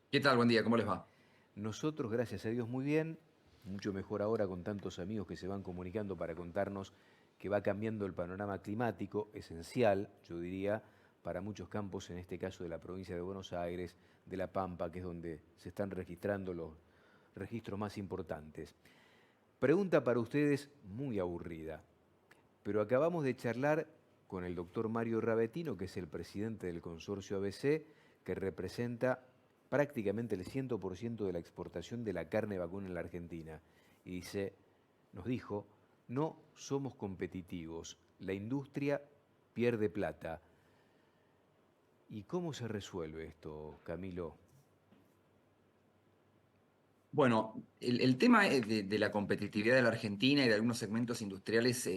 ¿Qué tal? Buen día, ¿cómo les va? Nosotros, gracias a Dios, muy bien, mucho mejor ahora con tantos amigos que se van comunicando para contarnos que va cambiando el panorama climático, esencial, yo diría, para muchos campos, en este caso de la provincia de Buenos Aires, de La Pampa, que es donde se están registrando los registros más importantes. Pregunta para ustedes muy aburrida, pero acabamos de charlar con el doctor Mario Ravetino, que es el presidente del consorcio ABC, que representa prácticamente el 100% de la exportación de la carne vacuna en la Argentina. Y nos dijo, no somos competitivos, la industria pierde plata. ¿Y cómo se resuelve esto, Camilo? Bueno, el tema de la competitividad de la Argentina y de algunos segmentos industriales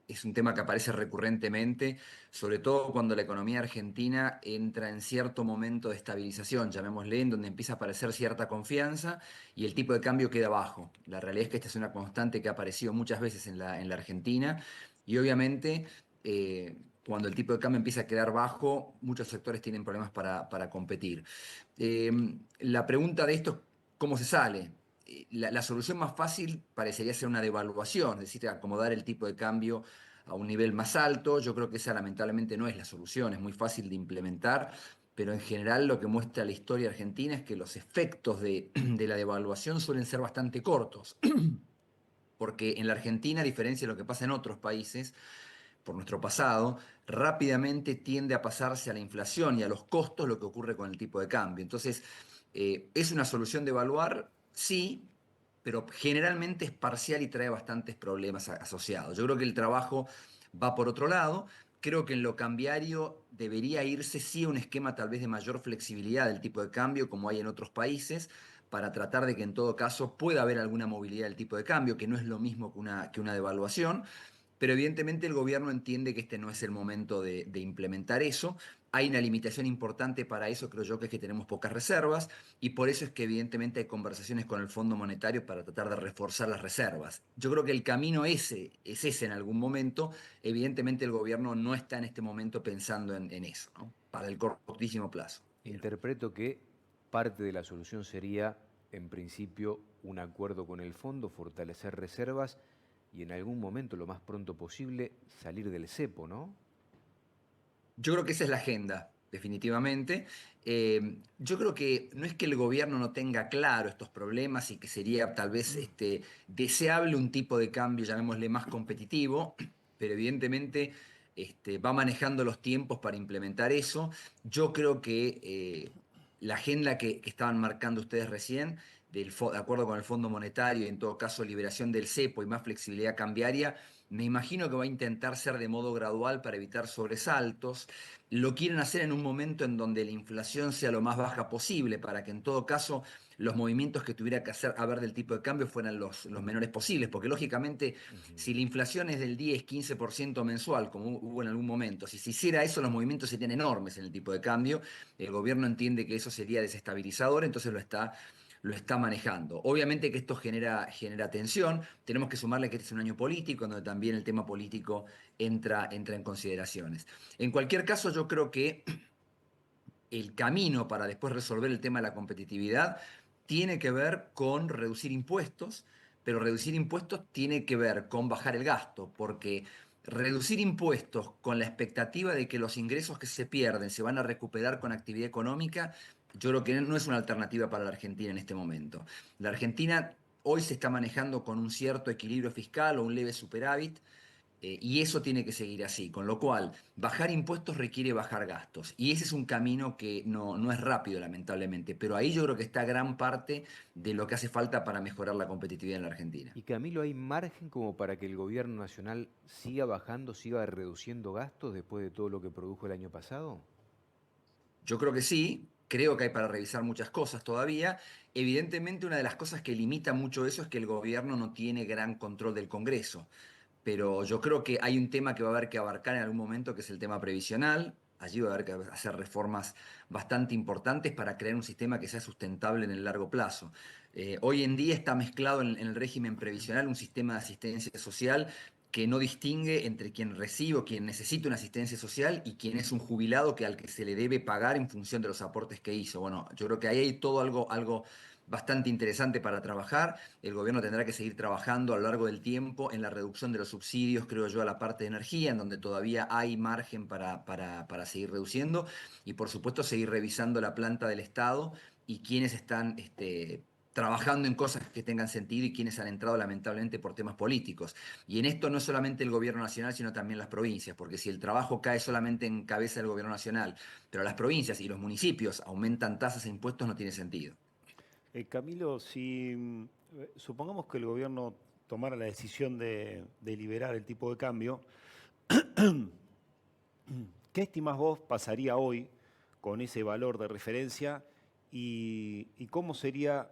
es un tema que aparece recurrentemente, sobre todo cuando la economía argentina entra en cierto momento de estabilización, llamémosle, en donde empieza a aparecer cierta confianza y el tipo de cambio queda bajo. La realidad es que esta es una constante que ha aparecido muchas veces en la Argentina y obviamente cuando el tipo de cambio empieza a quedar bajo, muchos sectores tienen problemas para competir. Eh, la pregunta de esto es cómo se sale. La solución más fácil parecería ser una devaluación, es decir, acomodar el tipo de cambio a un nivel más alto. Yo creo que esa lamentablemente no es la solución, es muy fácil de implementar, pero en general lo que muestra la historia argentina es que los efectos de la devaluación suelen ser bastante cortos, porque en la Argentina, a diferencia de lo que pasa en otros países, por nuestro pasado, rápidamente tiende a pasarse a la inflación y a los costos lo que ocurre con el tipo de cambio. Entonces, ¿es una solución de evaluar? Sí, pero generalmente es parcial y trae bastantes problemas asociados. Yo creo que el trabajo va por otro lado. Creo que en lo cambiario debería irse sí a un esquema tal vez de mayor flexibilidad del tipo de cambio, como hay en otros países, para tratar de que en todo caso pueda haber alguna movilidad del tipo de cambio, que no es lo mismo que una devaluación. Pero evidentemente el gobierno entiende que este no es el momento de implementar eso. Hay una limitación importante para eso, creo yo, que es que tenemos pocas reservas y por eso es que evidentemente hay conversaciones con el Fondo Monetario para tratar de reforzar las reservas. Yo creo que el camino ese es ese en algún momento. Evidentemente el gobierno no está en este momento pensando en eso, ¿no? Para el cortísimo plazo. Interpreto que parte de la solución sería, en principio, un acuerdo con el fondo, fortalecer reservas y en algún momento, lo más pronto posible, salir del cepo, ¿no? Yo creo que esa es la agenda, definitivamente. Yo creo que no es que el gobierno no tenga claro estos problemas y que sería tal vez deseable un tipo de cambio, llamémosle más competitivo, pero evidentemente va manejando los tiempos para implementar eso. Yo creo que la agenda que estaban marcando ustedes recién, de acuerdo con el Fondo Monetario y en todo caso liberación del cepo y más flexibilidad cambiaria, me imagino que va a intentar ser de modo gradual para evitar sobresaltos. Lo quieren hacer en un momento en donde la inflación sea lo más baja posible, para que en todo caso los movimientos que tuviera que hacer a ver del tipo de cambio fueran los menores posibles, porque lógicamente Ujú. si la inflación es del 10-15% mensual, como hubo en algún momento, si se hiciera eso los movimientos serían enormes en el tipo de cambio, el gobierno entiende que eso sería desestabilizador, entonces lo está manejando. Obviamente que esto genera tensión, tenemos que sumarle que este es un año político, donde también el tema político entra en consideraciones. En cualquier caso, yo creo que el camino para después resolver el tema de la competitividad tiene que ver con reducir impuestos, pero reducir impuestos tiene que ver con bajar el gasto, porque reducir impuestos con la expectativa de que los ingresos que se pierden se van a recuperar con actividad económica, yo creo que no es una alternativa para la Argentina en este momento. La Argentina hoy se está manejando con un cierto equilibrio fiscal o un leve superávit, y eso tiene que seguir así, con lo cual bajar impuestos requiere bajar gastos. Y ese es un camino que no es rápido, lamentablemente, pero ahí yo creo que está gran parte de lo que hace falta para mejorar la competitividad en la Argentina. Y Camilo, ¿hay margen como para que el gobierno nacional siga bajando, siga reduciendo gastos después de todo lo que produjo el año pasado? Yo creo que sí, creo que hay para revisar muchas cosas todavía. Evidentemente, una de las cosas que limita mucho eso es que el gobierno no tiene gran control del Congreso. Pero yo creo que hay un tema que va a haber que abarcar en algún momento, que es el tema previsional. Allí va a haber que hacer reformas bastante importantes para crear un sistema que sea sustentable en el largo plazo. Hoy en día está mezclado en el régimen previsional un sistema de asistencia social que no distingue entre quien recibe o quien necesita una asistencia social y quien es un jubilado al que se le debe pagar en función de los aportes que hizo. Bueno, yo creo que ahí hay todo algo bastante interesante para trabajar. El gobierno tendrá que seguir trabajando a lo largo del tiempo en la reducción de los subsidios, creo yo, a la parte de energía, en donde todavía hay margen para seguir reduciendo, y por supuesto seguir revisando la planta del Estado y quienes están trabajando en cosas que tengan sentido y quienes han entrado lamentablemente por temas políticos. Y en esto no es solamente el gobierno nacional, sino también las provincias, porque si el trabajo cae solamente en cabeza del gobierno nacional, pero las provincias y los municipios aumentan tasas e impuestos, no tiene sentido. Camilo, si supongamos que el gobierno tomara la decisión de liberar el tipo de cambio, ¿qué estimás vos pasaría hoy con ese valor de referencia y cómo sería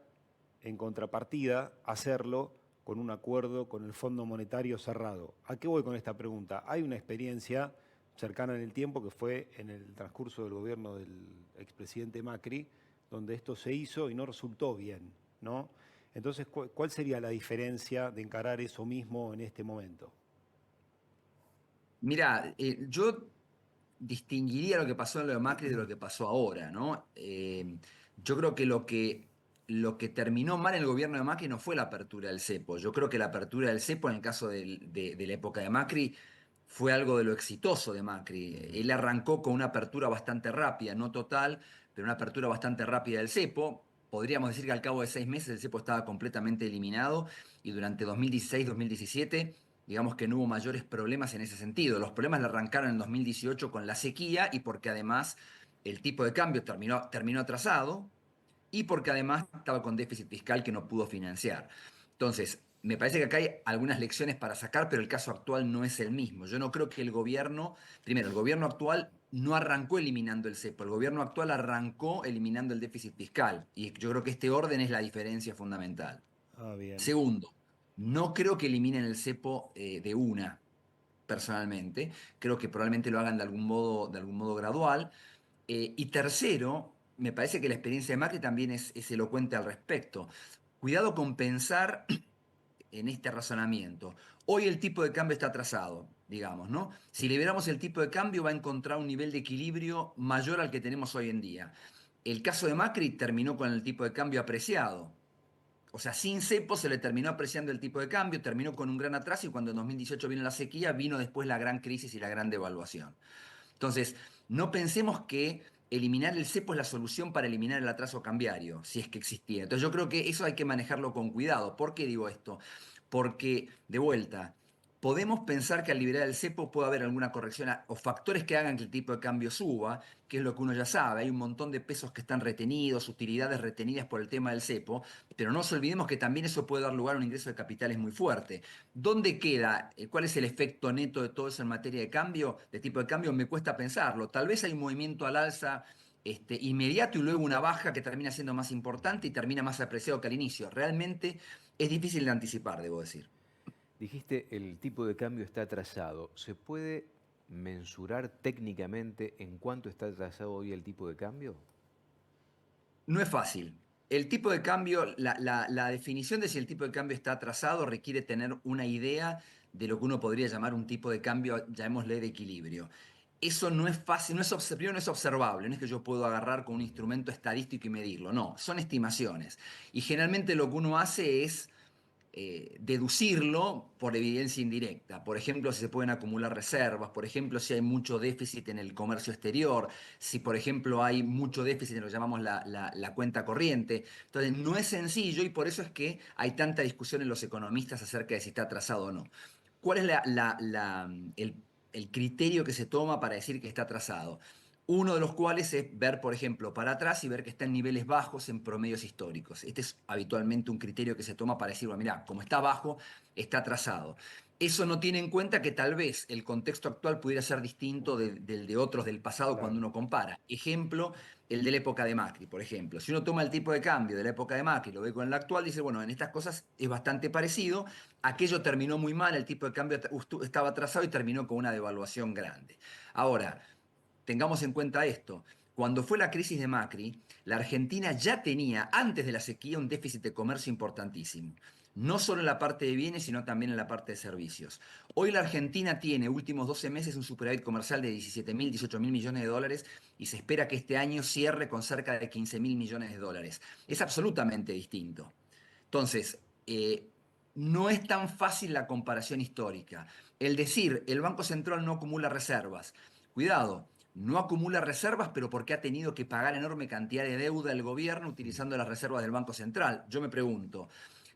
en contrapartida hacerlo con un acuerdo con el Fondo Monetario cerrado? ¿A qué voy con esta pregunta? Hay una experiencia cercana en el tiempo que fue en el transcurso del gobierno del expresidente Macri, donde esto se hizo y no resultó bien, ¿no? Entonces, ¿cuál sería la diferencia de encarar eso mismo en este momento? Mira, yo distinguiría lo que pasó en lo de Macri de lo que pasó ahora, ¿no? Yo creo que lo que terminó mal en el gobierno de Macri no fue la apertura del cepo. Yo creo que la apertura del cepo, en el caso de la época de Macri, fue algo de lo exitoso de Macri. Él arrancó con una apertura bastante rápida, no total, pero una apertura bastante rápida del cepo. Podríamos decir que al cabo de 6 meses el cepo estaba completamente eliminado, y durante 2016-2017 digamos que no hubo mayores problemas en ese sentido. Los problemas le arrancaron en 2018 con la sequía, y porque además el tipo de cambio terminó atrasado, y porque además estaba con déficit fiscal que no pudo financiar. Entonces, me parece que acá hay algunas lecciones para sacar, pero el caso actual no es el mismo. Yo no creo que primero, el gobierno actual no arrancó eliminando el cepo, el gobierno actual arrancó eliminando el déficit fiscal, y yo creo que este orden es la diferencia fundamental. Ah, bien. Segundo, no creo que eliminen el cepo de una, personalmente. Creo que probablemente lo hagan de algún modo gradual. Y tercero, me parece que la experiencia de Macri también es elocuente al respecto. Cuidado con pensar en este razonamiento. Hoy el tipo de cambio está atrasado, digamos, ¿no? Si liberamos el tipo de cambio, va a encontrar un nivel de equilibrio mayor al que tenemos hoy en día. El caso de Macri terminó con el tipo de cambio apreciado. O sea, sin cepo se le terminó apreciando el tipo de cambio, terminó con un gran atraso, y cuando en 2018 vino la sequía, vino después la gran crisis y la gran devaluación. Entonces, no pensemos que eliminar el cepo es la solución para eliminar el atraso cambiario, si es que existía. Entonces, yo creo que eso hay que manejarlo con cuidado. ¿Por qué digo esto? Porque, de vuelta, podemos pensar que al liberar el cepo puede haber alguna corrección o factores que hagan que el tipo de cambio suba, que es lo que uno ya sabe. Hay un montón de pesos que están retenidos, utilidades retenidas por el tema del cepo, pero no nos olvidemos que también eso puede dar lugar a un ingreso de capitales muy fuerte. ¿Dónde queda? ¿Cuál es el efecto neto de todo eso en materia de cambio, de tipo de cambio? Me cuesta pensarlo. Tal vez hay un movimiento al alza inmediato y luego una baja que termina siendo más importante y termina más apreciado que al inicio. Realmente es difícil de anticipar, debo decir. Dijiste el tipo de cambio está atrasado. ¿Se puede mensurar técnicamente en cuánto está atrasado hoy el tipo de cambio? No es fácil. El tipo de cambio, la definición de si el tipo de cambio está atrasado requiere tener una idea de lo que uno podría llamar un tipo de cambio, llamémosle de equilibrio. Eso no es fácil, primero no es observable, no es que yo puedo agarrar con un instrumento estadístico y medirlo, no, son estimaciones. Y generalmente lo que uno hace es deducirlo por evidencia indirecta. Por ejemplo, si se pueden acumular reservas, por ejemplo, si hay mucho déficit en el comercio exterior, si por ejemplo hay mucho déficit en lo que llamamos la cuenta corriente. Entonces, no es sencillo, y por eso es que hay tanta discusión en los economistas acerca de si está atrasado o no. ¿Cuál es el criterio que se toma para decir que está atrasado? Uno de los cuales es ver, por ejemplo, para atrás y ver que está en niveles bajos en promedios históricos. Este es habitualmente un criterio que se toma para decir, bueno, mira, como está bajo, está atrasado. Eso no tiene en cuenta que tal vez el contexto actual pudiera ser distinto del de otros del pasado cuando Claro. uno compara. Ejemplo, el de la época de Macri, por ejemplo. Si uno toma el tipo de cambio de la época de Macri y lo ve con el actual, dice, bueno, en estas cosas es bastante parecido. Aquello terminó muy mal, el tipo de cambio estaba atrasado y terminó con una devaluación grande. Ahora, tengamos en cuenta esto. Cuando fue la crisis de Macri, la Argentina ya tenía, antes de la sequía, un déficit de comercio importantísimo. no solo en la parte de bienes, sino también en la parte de servicios. Hoy la Argentina tiene, últimos 12 meses, un superávit comercial de 17.000, 18.000 millones de dólares y se espera que este año cierre con cerca de 15.000 millones de dólares. Es absolutamente distinto. Entonces, no es tan fácil la comparación histórica. El decir, el Banco Central no acumula reservas. Cuidado, no acumula reservas, pero porque ha tenido que pagar enorme cantidad de deuda el gobierno utilizando las reservas del Banco Central. Yo me pregunto,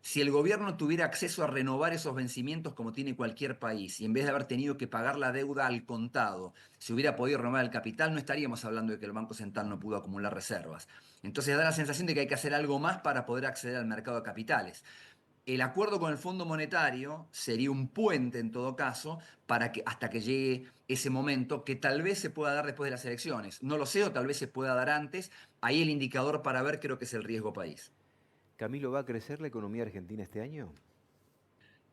si el gobierno tuviera acceso a renovar esos vencimientos como tiene cualquier país, y en vez de haber tenido que pagar la deuda al contado, si hubiera podido renovar el capital, no estaríamos hablando de que el Banco Central no pudo acumular reservas. Entonces da la sensación de que hay que hacer algo más para poder acceder al mercado de capitales. El acuerdo con el Fondo Monetario sería un puente en todo caso para que hasta que llegue ese momento que tal vez se pueda dar después de las elecciones. No lo sé, o tal vez se pueda dar antes. Ahí el indicador para ver creo que es el riesgo país. Camilo, ¿va a crecer la economía argentina este año?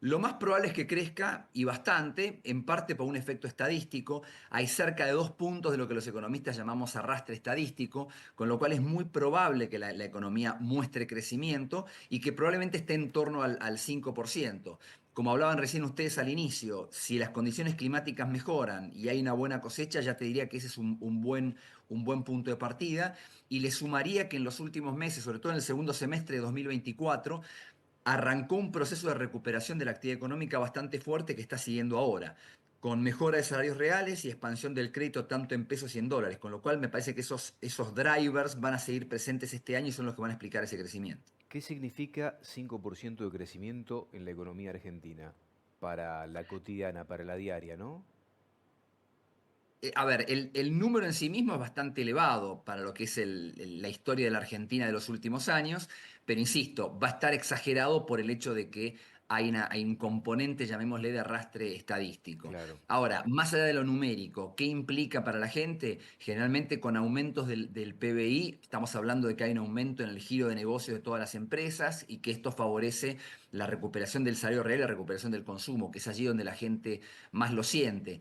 Lo más probable es que crezca y bastante, en parte por un efecto estadístico. Hay cerca de 2 puntos de lo que los economistas llamamos arrastre estadístico, con lo cual es muy probable que la economía muestre crecimiento y que probablemente esté en torno al 5%. Como hablaban recién ustedes al inicio, si las condiciones climáticas mejoran y hay una buena cosecha, ya te diría que ese es un buen punto de partida. Y le sumaría que en los últimos meses, sobre todo en el segundo semestre de 2024, arrancó un proceso de recuperación de la actividad económica bastante fuerte que está siguiendo ahora, con mejora de salarios reales y expansión del crédito tanto en pesos y en dólares, con lo cual me parece que esos drivers van a seguir presentes este año y son los que van a explicar ese crecimiento. ¿Qué significa 5% de crecimiento en la economía argentina para la cotidiana, para la diaria, ¿no? A ver, el número en sí mismo es bastante elevado para lo que es la historia de la Argentina de los últimos años, pero insisto, va a estar exagerado por el hecho de que hay un componente, llamémosle, de arrastre estadístico. Claro. Ahora, más allá de lo numérico, ¿qué implica para la gente? Generalmente con aumentos del PBI, estamos hablando de que hay un aumento en el giro de negocios de todas las empresas y que esto favorece la recuperación del salario real y la recuperación del consumo, que es allí donde la gente más lo siente.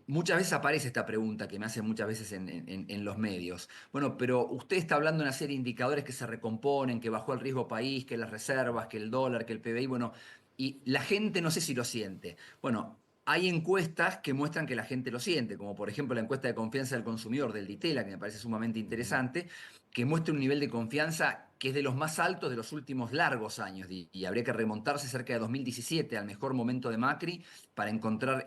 Muchas veces aparece esta pregunta que me hacen muchas veces en los medios. Bueno, pero usted está hablando de una serie de indicadores que se recomponen, que bajó el riesgo país, que las reservas, que el dólar, que el PBI, bueno, y la gente no sé si lo siente. Bueno, hay encuestas que muestran que la gente lo siente, como por ejemplo la encuesta de confianza del consumidor del Ditela, que me parece sumamente Ujú. interesante, que muestra un nivel de confianza que es de los más altos de los últimos largos años, y habría que remontarse cerca de 2017 al mejor momento de Macri para encontrar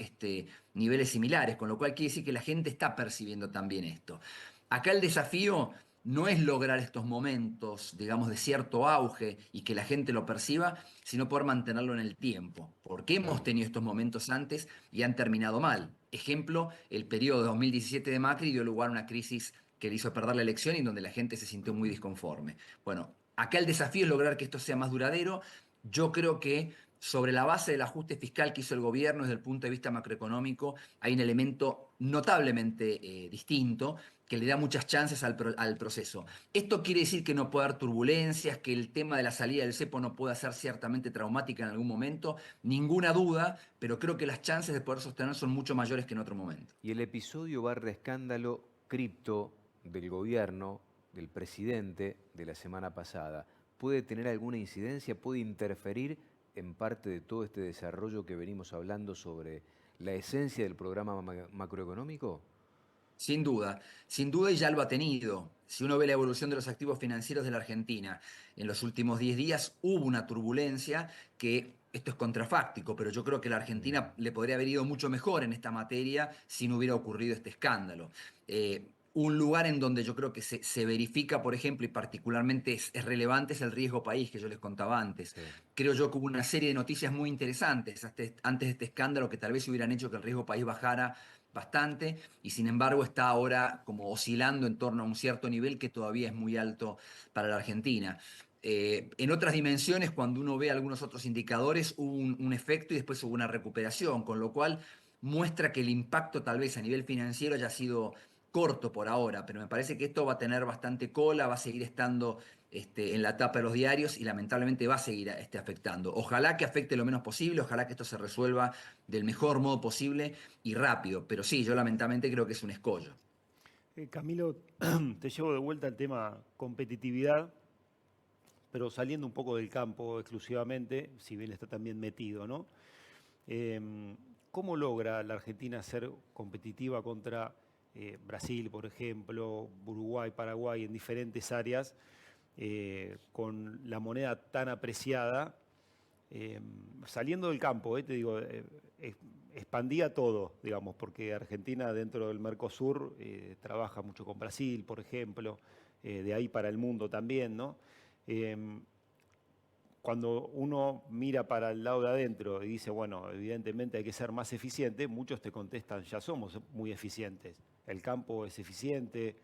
niveles similares, con lo cual quiere decir que la gente está percibiendo también esto. Acá el desafío no es lograr estos momentos, digamos, de cierto auge y que la gente lo perciba, sino poder mantenerlo en el tiempo, porque hemos Claro. tenido estos momentos antes y han terminado mal. Ejemplo, el periodo de 2017 de Macri dio lugar a una crisis que le hizo perder la elección y donde la gente se sintió muy disconforme. Bueno, acá el desafío es lograr que esto sea más duradero. Yo creo que sobre la base del ajuste fiscal que hizo el gobierno desde el punto de vista macroeconómico, hay un elemento notablemente distinto que le da muchas chances al proceso. Esto quiere decir que no puede haber turbulencias, que el tema de la salida del cepo no pueda ser ciertamente traumática en algún momento, ninguna duda, pero creo que las chances de poder sostener son mucho mayores que en otro momento. Y el episodio barra escándalo cripto del gobierno, del presidente de la semana pasada, ¿puede tener alguna incidencia? ¿Puede interferir en parte de todo este desarrollo que venimos hablando sobre la esencia del programa macroeconómico? Sin duda y ya lo ha tenido. Si uno ve la evolución de los activos financieros de la Argentina en los últimos 10 días, hubo una turbulencia que, esto es contrafáctico, pero yo creo que la Mm. Argentina le podría haber ido mucho mejor en esta materia si no hubiera ocurrido este escándalo. Un lugar en donde yo creo que se verifica, por ejemplo, y particularmente es relevante, es el riesgo país que yo les contaba antes. Sí. Creo yo que hubo una serie de noticias muy interesantes antes de este escándalo que tal vez hubieran hecho que el riesgo país bajara bastante y sin embargo está ahora como oscilando en torno a un cierto nivel que todavía es muy alto para la Argentina. En otras dimensiones, cuando uno ve algunos otros indicadores, hubo un efecto y después hubo una recuperación, con lo cual muestra que el impacto tal vez a nivel financiero haya sido corto por ahora, pero me parece que esto va a tener bastante cola, va a seguir estando en la tapa de los diarios y lamentablemente va a seguir afectando. Ojalá que afecte lo menos posible, ojalá que esto se resuelva del mejor modo posible y rápido, pero sí, yo lamentablemente creo que es un escollo. Camilo, te llevo de vuelta al tema competitividad, pero saliendo un poco del campo exclusivamente, si bien está también metido, ¿no? ¿Cómo logra la Argentina ser competitiva contra Brasil, por ejemplo, Uruguay, Paraguay, en diferentes áreas, con la moneda tan apreciada? Saliendo del campo, te digo, expandía todo, digamos, porque Argentina dentro del Mercosur trabaja mucho con Brasil, por ejemplo, de ahí para el mundo también, ¿no? Em, Cuando uno mira para el lado de adentro y dice, bueno, evidentemente hay que ser más eficiente, muchos te contestan, ya somos muy eficientes. El campo es eficiente,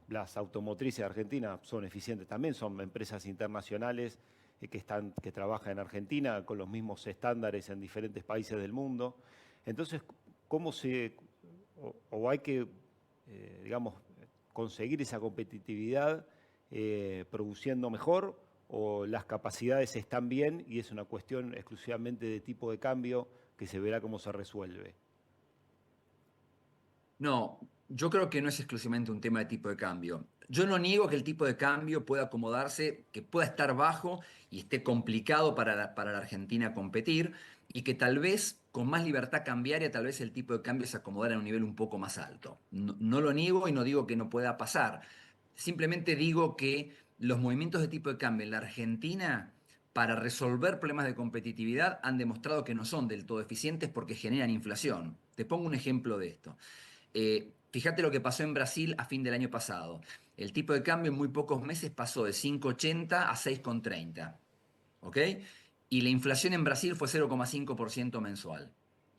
las automotrices de Argentina son eficientes también, son empresas internacionales que trabajan en Argentina con los mismos estándares en diferentes países del mundo. Entonces, ¿cómo o hay que, digamos, conseguir esa competitividad produciendo mejor? ¿O las capacidades están bien y es una cuestión exclusivamente de tipo de cambio que se verá cómo se resuelve? No, yo creo que no es exclusivamente un tema de tipo de cambio. Yo no niego que el tipo de cambio pueda acomodarse, que pueda estar bajo y esté complicado para la Argentina competir y que tal vez con más libertad cambiaria, tal vez el tipo de cambio se acomodara a un nivel un poco más alto. No, no lo niego y no digo que no pueda pasar. Simplemente digo que los movimientos de tipo de cambio en la Argentina para resolver problemas de competitividad han demostrado que no son del todo eficientes porque generan inflación. Te pongo un ejemplo de esto. Fíjate lo que pasó en Brasil a fin del año pasado. El tipo de cambio en muy pocos meses pasó de 5,80 a 6,30. ¿Ok? Y la inflación en Brasil fue 0,5% mensual.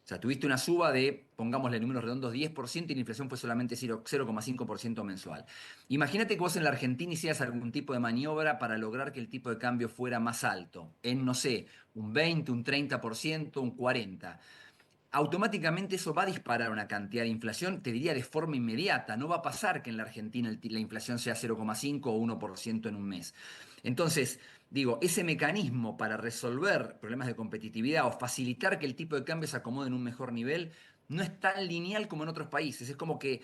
O sea, tuviste una suba de, pongámosle números redondos, 10% y la inflación fue solamente 0,5% mensual. Imagínate que vos en la Argentina hicieras algún tipo de maniobra para lograr que el tipo de cambio fuera más alto, en, no sé, un 20, un 30%, un 40%. Automáticamente eso va a disparar una cantidad de inflación, te diría de forma inmediata. No va a pasar que en la Argentina la inflación sea 0,5 o 1% en un mes. Entonces, digo, ese mecanismo para resolver problemas de competitividad o facilitar que el tipo de cambio se acomode en un mejor nivel no es tan lineal como en otros países. Es como que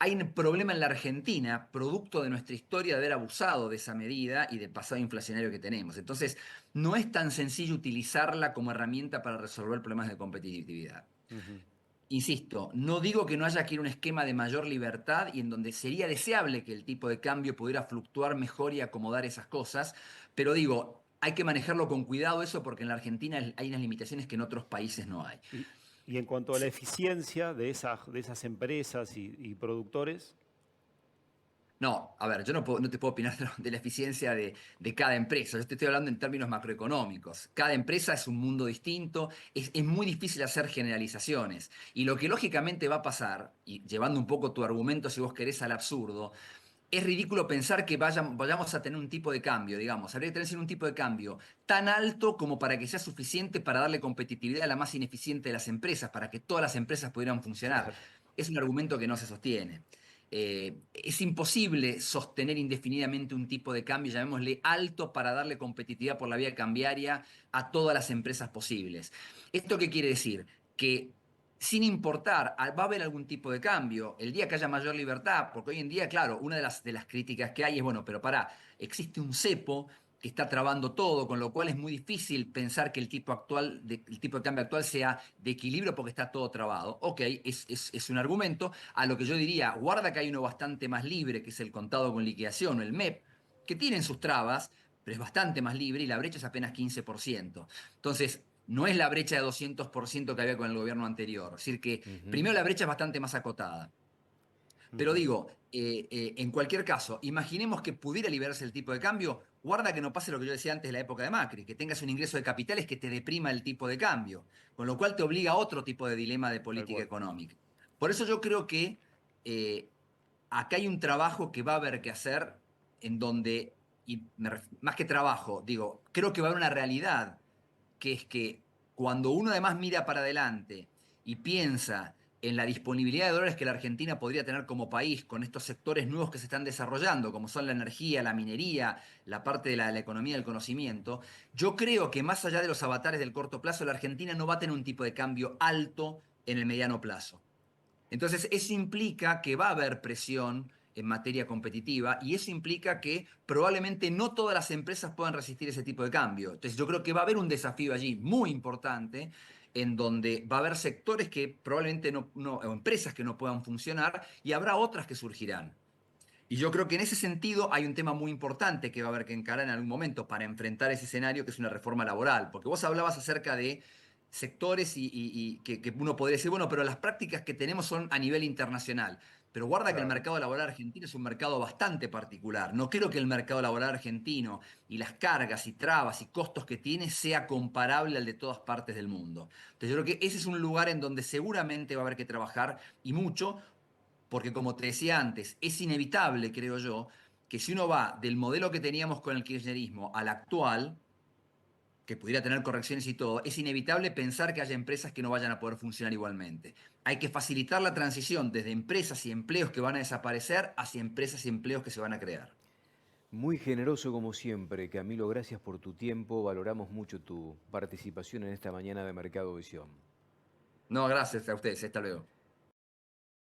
hay un problema en la Argentina, producto de nuestra historia de haber abusado de esa medida y del pasado inflacionario que tenemos. Entonces, no es tan sencillo utilizarla como herramienta para resolver problemas de competitividad. Ujú. Insisto, no digo que no haya que ir a un esquema de mayor libertad y en donde sería deseable que el tipo de cambio pudiera fluctuar mejor y acomodar esas cosas, pero digo, hay que manejarlo con cuidado eso porque en la Argentina hay unas limitaciones que en otros países no hay. Y, y en cuanto a la eficiencia de esas empresas y productores, No, a ver, yo no te puedo opinar de la eficiencia de cada empresa. Yo te estoy hablando en términos macroeconómicos. Cada empresa es un mundo distinto. Es muy difícil hacer generalizaciones. Y lo que lógicamente va a pasar, y llevando un poco tu argumento, si vos querés, al absurdo, es ridículo pensar que vayamos a tener un tipo de cambio, digamos. Habría que tener un tipo de cambio tan alto como para que sea suficiente para darle competitividad a la más ineficiente de las empresas, para que todas las empresas pudieran funcionar. claro. Es un argumento que no se sostiene. Es imposible sostener indefinidamente un tipo de cambio, llamémosle alto, para darle competitividad por la vía cambiaria a todas las empresas posibles. ¿Esto qué quiere decir? Que sin importar, va a haber algún tipo de cambio, el día que haya mayor libertad, porque hoy en día, claro, una de las críticas que hay es, bueno, pero pará, existe un cepo que está trabando todo, con lo cual es muy difícil pensar que el tipo de cambio actual sea de equilibrio porque está todo trabado. Ok, es un argumento, a lo que yo diría, guarda que hay uno bastante más libre, que es el contado con liquidación o el MEP, que tienen sus trabas, pero es bastante más libre y la brecha es apenas 15%. Entonces, no es la brecha de 200% que había con el gobierno anterior. Es decir, que Ujú. primero la brecha es bastante más acotada. Pero Ujú. digo, en cualquier caso, imaginemos que pudiera liberarse el tipo de cambio, guarda que no pase lo que yo decía antes de la época de Macri, que tengas un ingreso de capitales que te deprima el tipo de cambio, con lo cual te obliga a otro tipo de dilema de Tal política cual. económica. Por eso yo creo que eh, acá hay un trabajo que va a haber que hacer en donde, más que trabajo, digo, creo que va a haber una realidad que es que cuando uno además mira para adelante y piensa en la disponibilidad de dólares que la Argentina podría tener como país con estos sectores nuevos que se están desarrollando, como son la energía, la minería, la parte de la economía del conocimiento, yo creo que más allá de los avatares del corto plazo, la Argentina no va a tener un tipo de cambio alto en el mediano plazo. Entonces, eso implica que va a haber presión en materia competitiva, y eso implica que probablemente no todas las empresas puedan resistir ese tipo de cambio. Entonces yo creo que va a haber un desafío allí muy importante en donde va a haber sectores que probablemente o empresas que no puedan funcionar y habrá otras que surgirán. Y yo creo que en ese sentido hay un tema muy importante que va a haber que encarar en algún momento para enfrentar ese escenario, que es una reforma laboral. Porque vos hablabas acerca de sectores y que uno podría decir, bueno, pero las prácticas que tenemos son a nivel internacional. Pero guarda que el Claro. mercado laboral argentino es un mercado bastante particular. No creo que el mercado laboral argentino y las cargas y trabas y costos que tiene sea comparable al de todas partes del mundo. Entonces yo creo que ese es un lugar en donde seguramente va a haber que trabajar y mucho, porque como te decía antes, es inevitable, creo yo, que si uno va del modelo que teníamos con el kirchnerismo al actual, que pudiera tener correcciones y todo, es inevitable pensar que haya empresas que no vayan a poder funcionar igualmente. Hay que facilitar la transición desde empresas y empleos que van a desaparecer hacia empresas y empleos que se van a crear. Muy generoso como siempre, Camilo, gracias por tu tiempo, valoramos mucho tu participación en esta mañana de Mercado Visión. No, gracias a ustedes, hasta luego.